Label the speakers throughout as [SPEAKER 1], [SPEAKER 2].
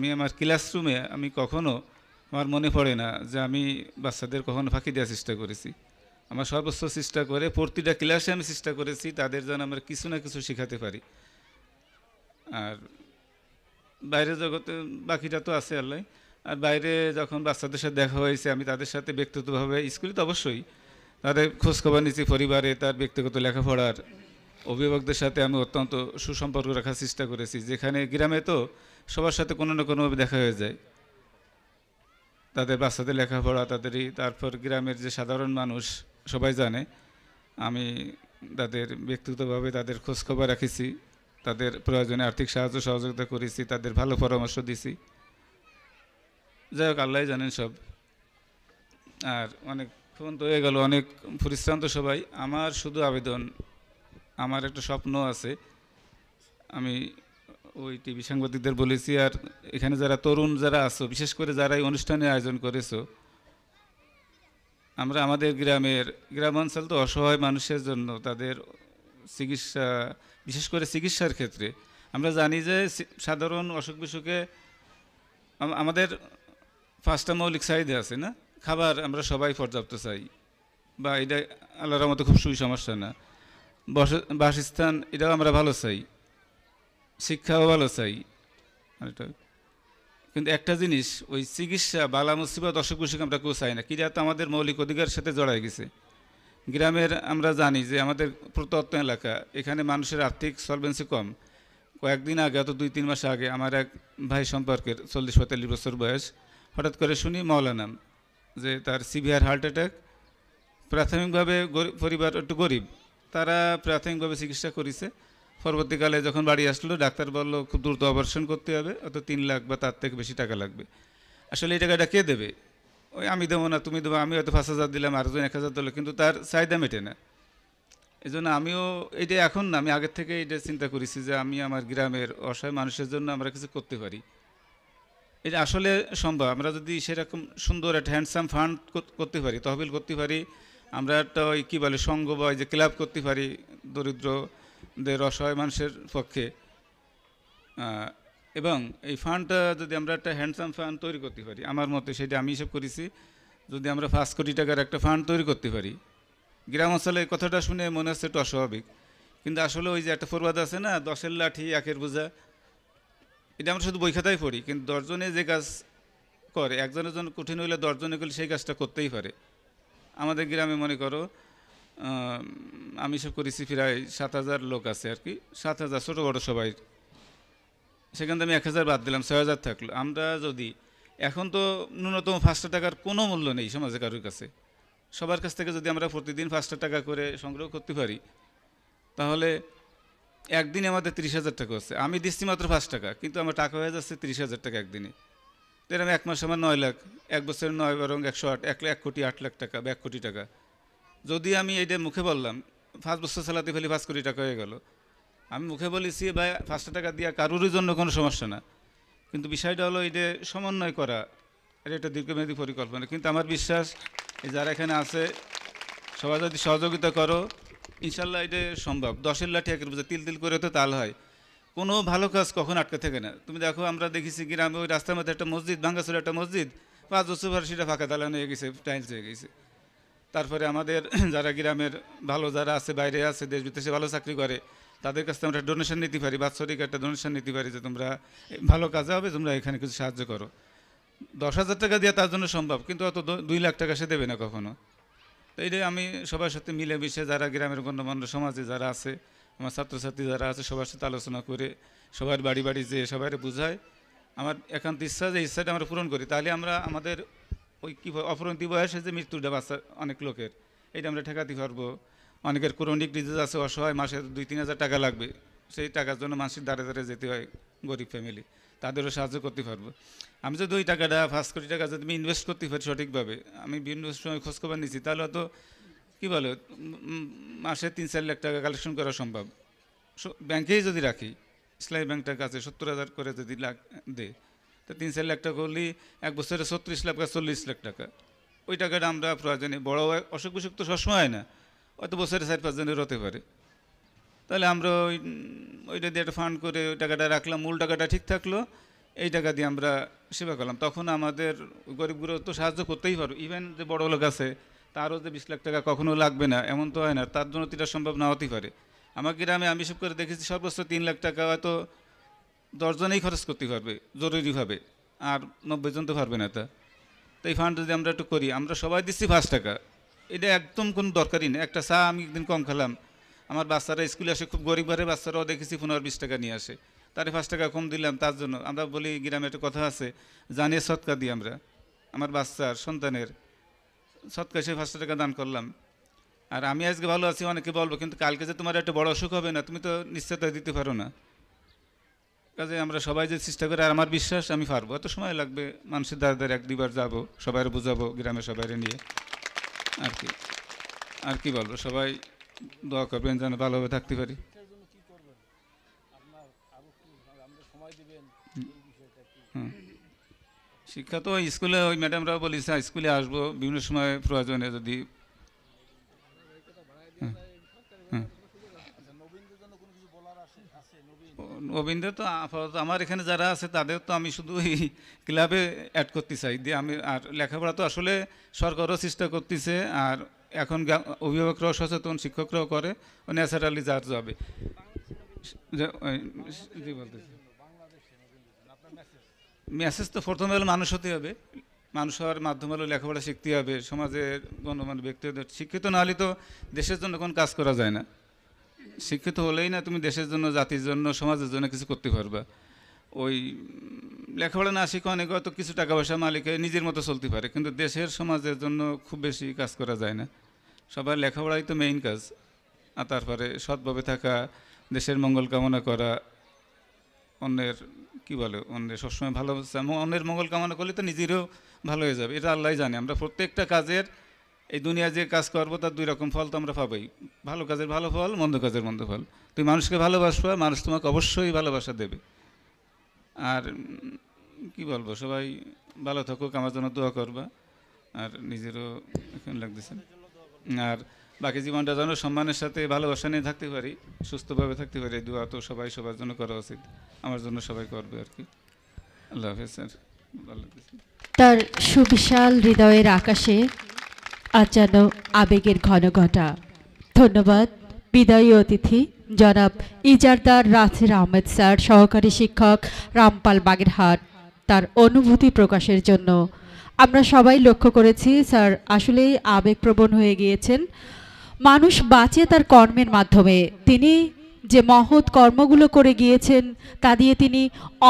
[SPEAKER 1] আমি আমার ক্লাসরুমে আমি কখনো আমার মনে পড়ে না যে আমি বাচ্চাদের কখনো ফাঁকি দেওয়ার চেষ্টা করেছি। আমার সর্বোচ্চ চেষ্টা করে প্রতিটা ক্লাসে আমি চেষ্টা করেছি তাদের যেন আমরা কিছু না কিছু শেখাতে পারি। আর বাইরের জগতে বাকিটা তো আছে আল্লাহ। আর বাইরে যখন বাচ্চাদের সাথে দেখা হয়েছে আমি তাদের সাথে ব্যক্তিগতভাবে স্কুলে তো অবশ্যই তাদের খোঁজখবর নিয়েছি, পরিবারে তার ব্যক্তিগত লেখাপড়ার অভিভাবকদের সাথে আমি অত্যন্ত সুসম্পর্ক রাখার চেষ্টা করেছি। যেখানে গ্রামে তো সবার সাথে কোনো না কোনোভাবে দেখা হয়ে যায়, তাদের বাচ্চাদের লেখাপড়া তাদেরই, তারপর গ্রামের যে সাধারণ মানুষ সবাই জানে আমি তাদের ব্যক্তিগতভাবে তাদের খোঁজখবর রাখেছি, তাদের প্রয়োজনে আর্থিক সাহায্য সহযোগিতা করেছি, তাদের ভালো পরামর্শ দিছি। যাই হোক আল্লাহ জানেন সব। আর অনেকক্ষণ তো হয়ে গেল, অনেক পরিশ্রান্ত সবাই। আমার শুধু আবেদন, আমার একটা স্বপ্ন আছে, আমি ওই টিভি সাংবাদিকদের বলেছি আর এখানে যারা তরুণ যারা আছো, বিশেষ করে যারা এই অনুষ্ঠানের আয়োজন করেছো, আমরা আমাদের গ্রামাঞ্চল তো অসহায় মানুষের জন্য তাদের চিকিৎসা, বিশেষ করে চিকিৎসার ক্ষেত্রে আমরা জানি যে সাধারণ অসুখ বিসুখে আমাদের পাঁচটা মৌলিক চাহিদা আছে না, খাবার আমরা সবাই পর্যাপ্ত চাই, বা এটা আল্লাহর মতো খুব সমস্যা না, বাসস্থান এটাও আমরা ভালো চাই, শিক্ষাও ভালো চাই। কিন্তু একটা জিনিস, ওই চিকিৎসা বালা মুসিবত অসুখ বিসুখ আমরা কেউ চাই না, কিরা তো আমাদের মৌলিক অধিকারের সাথে জড়াই গেছে। গ্রামের আমরা জানি যে আমাদের প্রত্যন্ত এলাকা, এখানে মানুষের আর্থিক সলভেন্সি কম। কয়েকদিন আগে, অত 2-3 মাস আগে আমার এক ভাই সম্পর্কের 40-45 বছর বয়স, হঠাৎ করে শুনি মৌলানাম যে তার সিভিয়ার হার্ট অ্যাটাক। প্রাথমিকভাবে পরিবার একটু গরিব, তারা প্রাথমিকভাবে চিকিৎসা করেছে। পরবর্তীকালে যখন বাড়ি আসলো ডাক্তার বলল খুব দ্রুত অপারেশন করতে হবে, অত 3 লাখ বা তার থেকে বেশি টাকা লাগবে। আসলে এই টাকাটা কে দেবে? ওই আমি দেবো না, তুমি দেবো, আমি হয়তো 5,000 দিলাম, আরেকজন 1,000 দিল, কিন্তু তার চাহিদা মেটে না। এই জন্য আমিও এটা এখন না, আমি আগের থেকে এটা চিন্তা করেছি যে আমি আমার গ্রামের অসহায় মানুষের জন্য আমরা কিছু করতে পারি। এটা আসলে সম্ভব, আমরা যদি সেরকম সুন্দর একটা হ্যান্ডসাম ফান্ড করতে পারি, তহবিল করতে পারি, আমরা একটা ওই কী বলে সংঘ বা যে ক্লাব করতে পারি দরিদ্রদের অসহায় মানুষের পক্ষে, এবং এই ফান্ডটা যদি আমরা একটা হ্যান্ডসাম ফান্ড তৈরি করতে পারি, আমার মতে সেটা আমি হিসেব করেছি, যদি আমরা 5 কোটি টাকার একটা ফান্ড তৈরি করতে পারি। গ্রাম অঞ্চলে এই কথাটা শুনে মনে হচ্ছে একটু অস্বাভাবিক, কিন্তু আসলে ওই যে একটা প্রবাদ আছে না, 10-এর লাঠি 1-এর বোঝা, এটা আমরা শুধু বই খাতায় পড়ি, কিন্তু 10 জনে যে কাজ করে, একজনের জন্য কঠিন হইলে 10 জনে গেলে সেই কাজটা করতেই পারে। আমাদের গ্রামে মনে করো আমি সব করেছি প্রায় 7,000 লোক আছে আর কি, 7,000 ছোটো বড়ো সবাই, সেখান থেকে আমি 1,000 বাদ দিলাম, 6,000 থাকলো। আমরা যদি এখন তো ন্যূনতম 5টা টাকার কোনো মূল্য নেই সমাজে কারোর কাছে, সবার কাছ থেকে যদি আমরা প্রতিদিন 5টা টাকা করে সংগ্রহ করতে পারি, তাহলে একদিনে আমাদের 30,000 টাকা হচ্ছে। আমি দিচ্ছি মাত্র 5 টাকা, কিন্তু আমার টাকা হয়ে যাচ্ছে 30,000 টাকা একদিনে। তো এরকম এক মাসে আমার 9 লাখ, এক বছরে 9 বরং 108, 1 কোটি 8 লাখ টাকা বা 1 কোটি টাকা। যদি আমি এইটা মুখে বললাম, 5 বছর চালাতে ফেলি 5 কোটি টাকা হয়ে গেল। আমি মুখে বলেছি ভাই 5টা টাকা দেওয়া কারোরই জন্য কোনো সমস্যা না, কিন্তু বিষয়টা হলো এটা সমন্বয় করা, এটা একটা দীর্ঘমেয়াদী পরিকল্পনা। কিন্তু আমার বিশ্বাস এই যারা এখানে আছে সবাই যদি সহযোগিতা করো, ইনশাল্লাহ এটা সম্ভব। 10-এর লাঠি 1-এর বোঝা, তিল তিল করে তো তাল হয়। কোনো ভালো কাজ কখন আটকে থাকে না। তুমি দেখো আমরা দেখেছি গ্রামে ওই রাস্তার মধ্যে একটা মসজিদ, ভাঙ্গাচুরা একটা মসজিদ, 5 বছর পর সেটা ফাঁকা দালান হয়ে গেছে, টাইলস হয়ে গেছে। তারপরে আমাদের যারা গ্রামের ভালো যারা আছে, বাইরে আছে, দেশ বিদেশে ভালো চাকরি করে, তাদের কাছ থেকে আমরা ডোনেশন নিতে পারি, বাৎসরিক একটা ডোনেশন নিতে পারি যে তোমরা ভালো কাজে হবে, তোমরা এখানে কিছু সাহায্য করো। 10,000 টাকা দিয়ে তার জন্য সম্ভব, কিন্তু অত 2 লাখ টাকা সে দেবে না কখনো। তো এইটাই আমি সবার সাথে মিলেমিশে যারা গ্রামের গণ্যমান্য সমাজে যারা আছে, আমার ছাত্রছাত্রী যারা আছে, সবার সাথে আলোচনা করে সবার বাড়ি বাড়ি যেয়ে সবাই বুঝায়, আমার একান্ত ইচ্ছা যে ইচ্ছাটা আমরা পূরণ করি, তাহলে আমরা আমাদের ওই কী অপরন্তি বয়সে যে মৃত্যুটা বাচ্চা অনেক লোকের, এটা আমরা ঠেকাতে পারবো। অনেকের ক্রনিক ডিজিজ আছে, অসহায়, মাসে 2-3 হাজার টাকা লাগবে, সেই টাকার জন্য মানুষের দ্বারে দ্বারে যেতে হয়, গরিব ফ্যামিলি, তাদেরও সাহায্য করতে পারবো। আমি যদি ওই টাকাটা 5 কোটি টাকা যদি আমি ইনভেস্ট করতে পারি সঠিকভাবে, আমি বিভিন্ন সময় খোঁজখবর নিচ্ছি, তাহলে হয়তো কী বলে মাসে 3-4 লাখ টাকা কালেকশন করা সম্ভব। ব্যাংকেই যদি রাখি, ইসলামী ব্যাংকটার কাছে 70,000 করে যদি লাখ দেয়, তো 3-4 লাখ টাকা করলেই এক বছরে 36 লাখ বা 40 লাখ টাকা। ওই টাকাটা আমরা প্রয়োজনে, বড় অসুখ বিসুখ তো সবসময় হয় না, হয়তো বছরে 4-5 জনের হতে পারে, তাহলে আমরা ওইটা দিয়ে একটা ফান্ড করে ওই টাকাটা রাখলাম, মূল টাকাটা ঠিক থাকলো, এই টাকা দিয়ে আমরা সেবা করলাম। তখন আমাদের গরিবগুলো তো সাহায্য করতেই পারো, ইভেন যে বড় লোক আছে তারও যে 20 লাখ টাকা কখনো লাগবে না এমন তো হয় না, তার জন্য তো এটা সম্ভব না হতেই পারে। আমার গ্রামে আমি সব করে দেখেছি সর্বোচ্চ 3 লাখ টাকা হয়তো 10 জনেই খরচ করতে পারবে জরুরিভাবে, আর 90 জন তো পারবে না। তা তো এই ফান্ড যদি আমরা একটু করি, আমরা সবাই দিচ্ছি 5 টাকা, এটা একদম কোনো দরকারই নেই। একটা চা আমি একদিন কম খেলাম, আমার বাচ্চারা স্কুলে আসে, খুব গরিব ঘরে বাচ্চারাও দেখেছি 15-20 টাকা নিয়ে আসে, তারে 5 টাকা কম দিলাম। তার জন্য আমরা বলি গ্রামে একটা কথা আছে, জানিয়ে সৎকা দিই আমরা, আমার বাচ্চার সন্তানের সৎকা সে 5 টাকা দান করলাম। আর আমি আজকে ভালো আছি অনেকে বলবো, কিন্তু কালকে যে তোমার একটা বড় অসুখ হবে না, তুমি তো নিশ্চয়তা দিতে পারো না। কাজে আমরা সবাই যে চেষ্টা করি, আর আমার বিশ্বাস আমি পারবো, এত সময় লাগবে, মানুষের দ্বারা দ্বারা 1-2 বার যাবো, সবাই বুঝাবো, গ্রামে সবাই নিয়ে। আর কি আর কি বলবো, সবাই দোয়া করবেন যেন ভালোভাবে থাকতে পারি। শিক্ষা তো স্কুলে ওই ম্যাডামরাও বলেছে স্কুলে আসবো বিভিন্ন সময় প্রয়োজনে, যদি রবীন্দ্র তো আপাতত আমার এখানে যারা আছে তাদের তো আমি শুধু এই ক্লাবে অ্যাড করতে চাই দিয়ে আমি। আর লেখাপড়া তো আসলে সরকারও চেষ্টা করতেছে, আর এখন অভিভাবকরাও সচেতন, শিক্ষকরাও করে, ন্যাচারালি যার যাবে। জি বলতেছি, মেসেজ তো প্রথমে হলো মানুষ হতে হবে, মানুষ হওয়ার মাধ্যমে হলো লেখাপড়া শিখতে হবে, সমাজের গণ্যমান্য ব্যক্তিদের শিক্ষিত না হলে তো দেশের জন্য কোনো কাজ করা যায় না। শিক্ষিত হলেই না তুমি দেশের জন্য, জাতির জন্য, সমাজের জন্য কিছু করতে পারবা। ওই লেখাপড়া না শিখে অনেকে হয়তো কিছু টাকা পয়সা মালিকে নিজের মতো চলতে পারে, কিন্তু দেশের সমাজের জন্য খুব বেশি কাজ করা যায় না। সবার লেখাপড়াই তো মেইন কাজ, আর তারপরে সৎভাবে থাকা, দেশের মঙ্গল কামনা করা, অন্যের কি বলে, অন্যের সবসময় ভালো, অন্যের মঙ্গল কামনা করলে তো নিজেরও ভালো হয়ে যাবে, এটা আল্লাহ জানে। আমরা প্রত্যেকটা কাজের, এই দুনিয়া যে কাজ করবো তার 2 রকম ফল তো আমরা পাবোই, ভালো কাজের ভালো ফল, মন্দ কাজের মন্দ ফল। তুমি মানুষকে ভালোবাসবা, মানুষ তোমাকে অবশ্যই ভালোবাসা দেবে। আর কি বলবো, সবাই ভালো থাকুক, আমার জন্য দোয়া করবা, আর নিজেরও এখন লাগতেছে। আর বাকি জীবনটা যেন সম্মানের সাথে ভালোবাসা নিয়ে থাকতে পারি, সুস্থভাবে থাকতে পারি, এই দোয়া তো সবাই সবার জন্য করা উচিত, আমার জন্য সবাই করবে আর কি। আল্লাহ হাফেজ স্যার, ভালো লাগতেছে।
[SPEAKER 2] তার সুবিশাল হৃদয়ের আকাশে আজ যেন আবেগের ঘনঘটা। ধন্যবাদ বিদায়ী অতিথি জনাব ইজারদার রাসেল আহমেদ স্যার, সহকারী শিক্ষক, রামপাল বাগেরহাট, তার অনুভূতি প্রকাশের জন্য। আমরা সবাই লক্ষ্য করেছি স্যার আসলেই আবেগপ্রবণ হয়ে গিয়েছেন। মানুষ বাঁচে তার কর্মের মাধ্যমে, তিনি যে মহৎ কর্মগুলো করে গিয়েছেন তা দিয়ে তিনি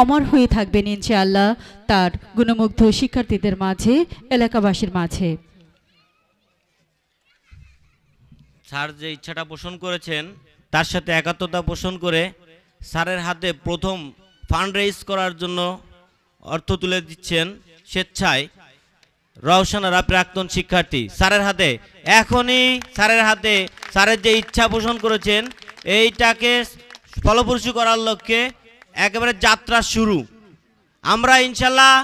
[SPEAKER 2] অমর হয়ে থাকবেন ইনশাআল্লাহ, তার গুণমুগ্ধ শিক্ষার্থীদের মাঝে, এলাকাবাসীর মাঝে।
[SPEAKER 3] স্যার যে ইচ্ছাটা পোষণ করেছেন তার সাথে একাত্মতা পোষণ করে স্যারের হাতে প্রথম ফান্ড রেইজ করার জন্য অর্থ তুলে দিচ্ছেন স্বেচ্ছায় রওশনারা প্রাক্তন শিক্ষার্থী। স্যারের হাতে এখনই, স্যারের হাতে, স্যারের যে ইচ্ছা পোষণ করেছেন এইটাকে ফলপ্রসূ করার লক্ষ্যে একেবারে যাত্রা শুরু। আমরা ইনশাল্লাহ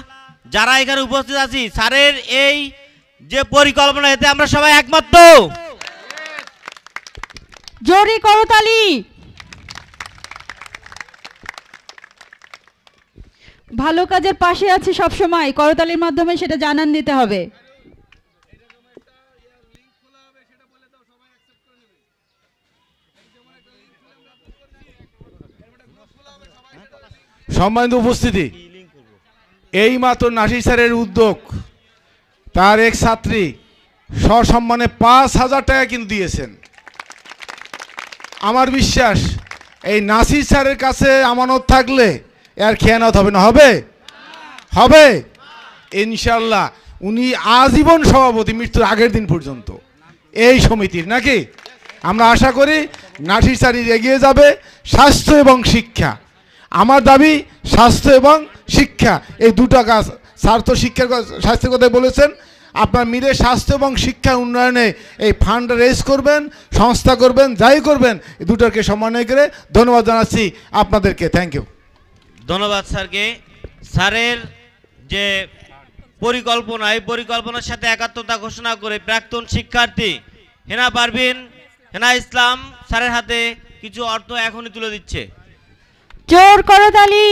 [SPEAKER 3] যারা এখানে উপস্থিত আছি, স্যারের এই যে পরিকল্পনা, এতে আমরা সবাই একমত তো?
[SPEAKER 2] জোরে করতালি। ভালো কাজের পাশে আছে সব সময়, করতালির মাধ্যমে সেটা জানান দিতে হবে।
[SPEAKER 4] সম্মানিত উপস্থিতি, এই মাত্র নাসির স্যারের উদ্যোগ, তার এক ছাত্রী সসম্মানে 5,000 টাকা কিন্তু দিয়েছেন। আমার বিশ্বাস এই নাসির স্যারের কাছে আমানত থাকলে এর খেয়ানত হবে না, হবে হবে ইনশাল্লাহ। উনি আজীবন সভাপতি, মৃত্যুর আগের দিন পর্যন্ত এই সমিতির, নাকি? আমরা আশা করি নাসির স্যার এগিয়ে যাবে। স্বাস্থ্য এবং শিক্ষা, আমার দাবি স্বাস্থ্য এবং শিক্ষা, এই দুটো কাজ। স্যার তো শিক্ষার স্বাস্থ্যের কথাই বলেছেন, আপনার মিলে স্বাস্থ্য এবং শিক্ষা উন্নয়নে এই ফান্ড রেজ করবেন, সংস্থা করবেন, যাই করবেন, এই দুটোকে সমন্বয় করে। ধন্যবাদ জানাচ্ছি আপনাদেরকে, থ্যাংক ইউ।
[SPEAKER 3] ধন্যবাদ স্যারকে। স্যারের যে পরিকল্পনা, এই পরিকল্পনার সাথে একাত্মতা ঘোষণা করে প্রাক্তন শিক্ষার্থী হেনা পারভিন, হেনা ইসলাম স্যারের হাতে কিছু অর্থ এখনই তুলে দিচ্ছে।
[SPEAKER 2] জোর করতালি।